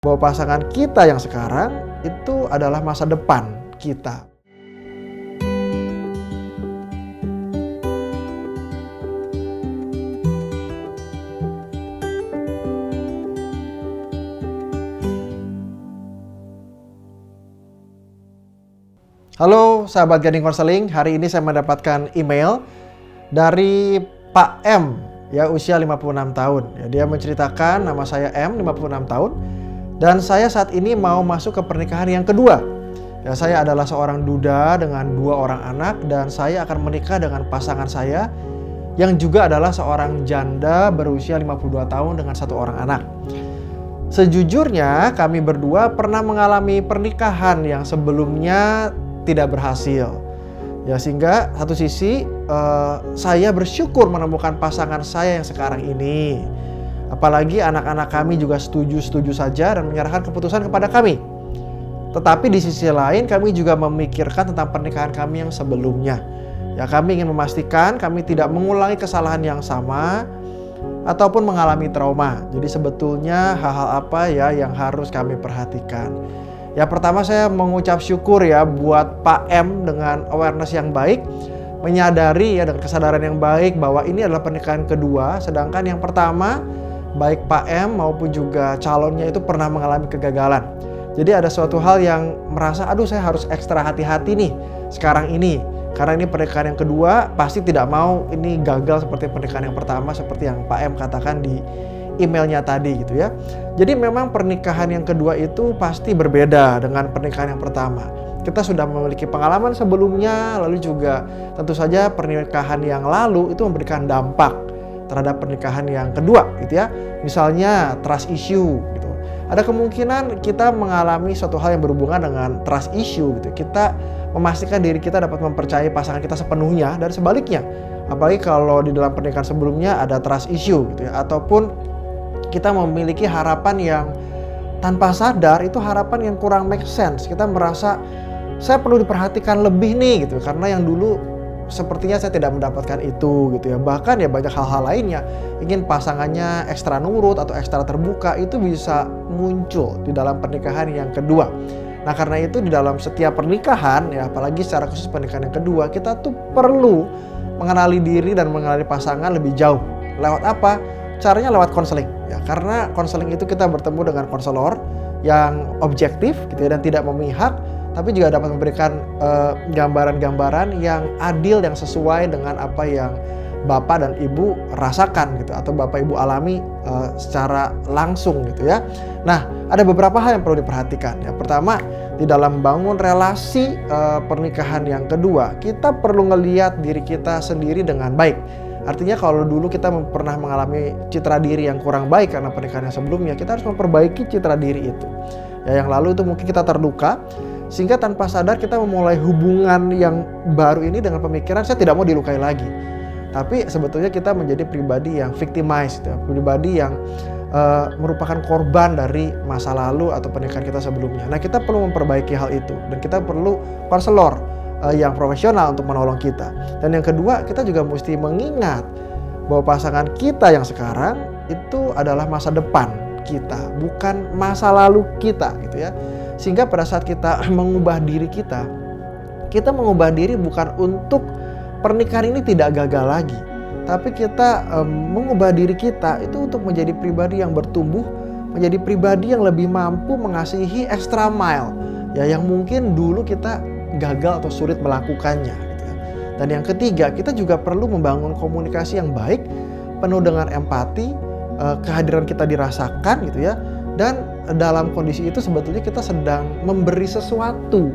bahwa pasangan kita yang sekarang itu adalah masa depan kita. Halo sahabat Gading Konseling, hari ini saya mendapatkan email dari Pak M, ya usia 56 tahun. Ya, dia menceritakan, nama saya M, 56 tahun. Dan saya saat ini mau masuk ke pernikahan yang kedua. Ya, saya adalah seorang duda dengan 2 orang anak dan saya akan menikah dengan pasangan saya yang juga adalah seorang janda berusia 52 tahun dengan 1 orang anak. Sejujurnya kami berdua pernah mengalami pernikahan yang sebelumnya tidak berhasil. Ya, sehingga satu sisi saya bersyukur menemukan pasangan saya yang sekarang ini. Apalagi anak-anak kami juga setuju-setuju saja dan menyerahkan keputusan kepada kami. Tetapi di sisi lain kami juga memikirkan tentang pernikahan kami yang sebelumnya. Ya, kami ingin memastikan kami tidak mengulangi kesalahan yang sama ataupun mengalami trauma. Jadi sebetulnya hal-hal apa ya yang harus kami perhatikan. Ya, pertama saya mengucap syukur ya buat Pak M dengan awareness yang baik, menyadari ya dengan kesadaran yang baik bahwa ini adalah pernikahan kedua, sedangkan yang pertama baik Pak M maupun juga calonnya itu pernah mengalami kegagalan. Jadi ada suatu hal yang merasa, aduh saya harus ekstra hati-hati nih sekarang ini. Karena ini pernikahan yang kedua, pasti tidak mau ini gagal seperti pernikahan yang pertama, seperti yang Pak M katakan di emailnya tadi gitu ya. Jadi memang pernikahan yang kedua itu pasti berbeda dengan pernikahan yang pertama. Kita sudah memiliki pengalaman sebelumnya, lalu juga tentu saja pernikahan yang lalu itu memberikan dampak terhadap pernikahan yang kedua gitu ya. Misalnya trust issue gitu. Ada kemungkinan kita mengalami suatu hal yang berhubungan dengan trust issue gitu. Kita memastikan diri kita dapat mempercayai pasangan kita sepenuhnya dan sebaliknya. Apalagi kalau di dalam pernikahan sebelumnya ada trust issue gitu ya, ataupun kita memiliki harapan yang tanpa sadar itu harapan yang kurang make sense. Kita merasa saya perlu diperhatikan lebih nih gitu karena yang dulu sepertinya saya tidak mendapatkan itu gitu ya. Bahkan ya banyak hal-hal lainnya, ingin pasangannya ekstra nurut atau ekstra terbuka, itu bisa muncul di dalam pernikahan yang kedua. Nah, karena itu di dalam setiap pernikahan ya, apalagi secara khusus pernikahan yang kedua, kita tuh perlu mengenali diri dan mengenali pasangan lebih jauh. Lewat apa? Caranya lewat konseling ya. Karena konseling itu kita bertemu dengan konselor yang objektif gitu ya dan tidak memihak, tapi juga dapat memberikan gambaran-gambaran yang adil, yang sesuai dengan apa yang Bapak dan Ibu rasakan gitu, atau Bapak Ibu alami secara langsung gitu ya. Nah, ada beberapa hal yang perlu diperhatikan. Ya, pertama, di dalam membangun relasi pernikahan yang kedua, kita perlu ngelihat diri kita sendiri dengan baik. Artinya kalau dulu kita pernah mengalami citra diri yang kurang baik karena pernikahan yang sebelumnya, kita harus memperbaiki citra diri itu. Ya, yang lalu itu mungkin kita terluka, sehingga tanpa sadar kita memulai hubungan yang baru ini dengan pemikiran saya tidak mau dilukai lagi. Tapi sebetulnya kita menjadi pribadi yang victimized, ya, pribadi yang merupakan korban dari masa lalu atau pernikahan kita sebelumnya. Nah, kita perlu memperbaiki hal itu dan kita perlu konselor yang profesional untuk menolong kita. Dan yang kedua, kita juga mesti mengingat bahwa pasangan kita yang sekarang itu adalah masa depan kita, bukan masa lalu kita gitu ya. Sehingga pada saat kita mengubah diri kita mengubah diri bukan untuk pernikahan ini tidak gagal lagi, tapi kita mengubah diri kita itu untuk menjadi pribadi yang bertumbuh, menjadi pribadi yang lebih mampu mengasihi extra mile ya, yang mungkin dulu kita gagal atau sulit melakukannya gitu ya. Dan yang ketiga, kita juga perlu membangun komunikasi yang baik, penuh dengan empati, kehadiran kita dirasakan gitu ya. Dan dalam kondisi itu sebetulnya kita sedang memberi sesuatu,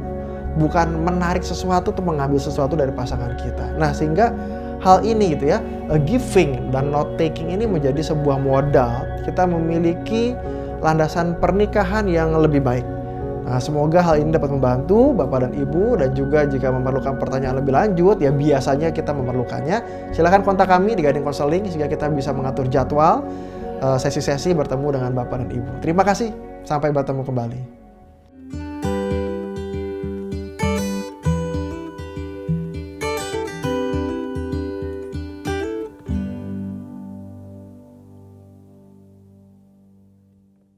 bukan menarik sesuatu atau mengambil sesuatu dari pasangan kita. Nah, sehingga hal ini gitu ya, giving dan not taking ini menjadi sebuah modal kita memiliki landasan pernikahan yang lebih baik. Nah, semoga hal ini dapat membantu Bapak dan Ibu, dan juga jika memerlukan pertanyaan lebih lanjut, ya biasanya kita memerlukannya, silakan kontak kami di Gading Konseling sehingga kita bisa mengatur jadwal sesi-sesi bertemu dengan Bapak dan Ibu. Terima kasih, sampai bertemu kembali.